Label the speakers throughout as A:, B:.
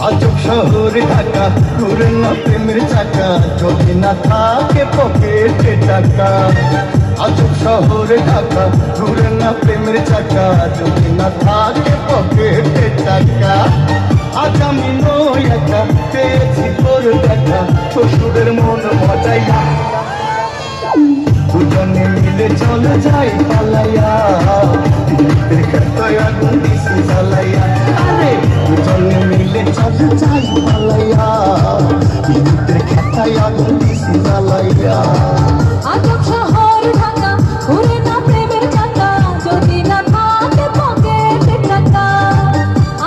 A: আজব শহরে ঢাকা ঘুরে না প্রেমের চাকা যদি না থাকে পকেটে টাকা। আজব শহরে ঢাকা ঘুরে না প্রেমের চাকা যদি না থাকে পকেটে টাকা। আজ আমি নই একা পেয়েছি তোর দেখা শ্বশুরের মন মজাইয়া দুজনে মিলে চলে যাই পালাইয়া আগুন দিছি জ্বালাইয়া। আরে দুজনে মিলে চলে যাই পালাইয়া বিদ্যুতের খেতায় আগুন দিছি জ্বালাইয়া।
B: আজব শহর ঢাকা ঘুরে না প্রেমের চাকা যদি না থাকে পকেটে টাকা।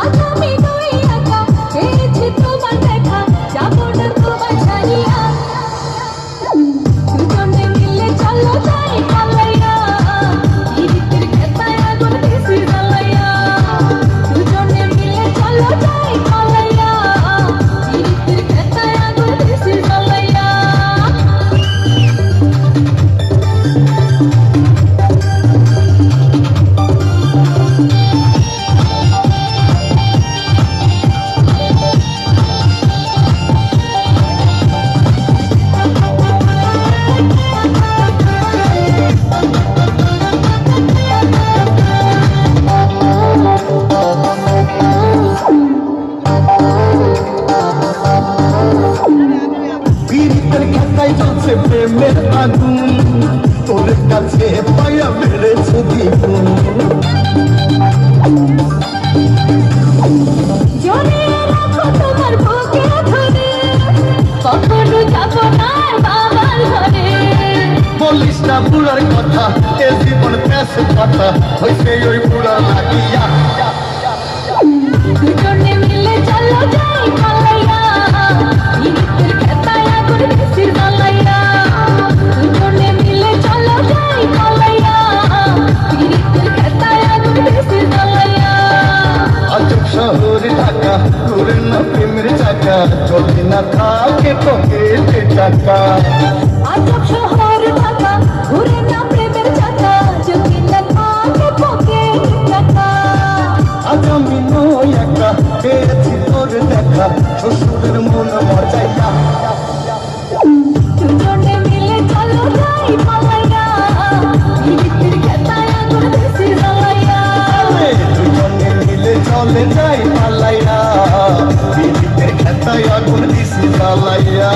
B: আজ আমি নই একা পেয়েছি তোমার দেখা যাবো না তোমার ছাড়িয়া দুজনে মিলে চলো যাই পালাইয়া বিদ্যুতের খেতায় আগুন দিছি জ্বালাইয়া। দুজনে মিলে চলো যাই পালাইয়া বিদ্যুতের খেতায় আগুন দিছি জ্বালাইয়া।
A: বিদ্যুতের খেতায় জ্বলছে প্রেমের আগুন তোর কাছে পায়া বেড়েছে দ্বিগুণ।
B: জড়িয়ে রাখো তোমার বুকে ধরে কখনো যাবো না বাবার ঘরে।
A: বলিস না বুড়ার কথা এ জীবন প্যাস কথা হইছে ওই বুড়ার লাগিয়া।
B: দুজনে মিলে চলো যাই পালাইয়া বিদ্যুতের খেতায় আগুন দিছি জ্বালাইয়া। দুজনে মিলে চলো যাই পালাইয়া বিদ্যুতের খেতায় আগুন দিছি জ্বালাইয়া।
A: আজব শহরে ঢাকা ঘুরে না প্রেমের চাকা যদি না থাকে পকেটে টাকা।
B: আজব শহর ঢাকা ঘুরে না প্রেমের চাকা যদি না থাকে পকেটে টাকা।
A: আজ আমি নই একা পেয়েছি তোর দেখা শ্বশুরের মন মজাইয়া।
B: দুজনে মিলে চলো যাই পালাইয়া বিদ্যুতের খেতায় আগুন দিছি জ্বালাইয়া।
A: দুজনে মিলে চলে যাই পালাইয়া বিদ্যুতের খেতায় আগুন দিছি জ্বালাইয়া।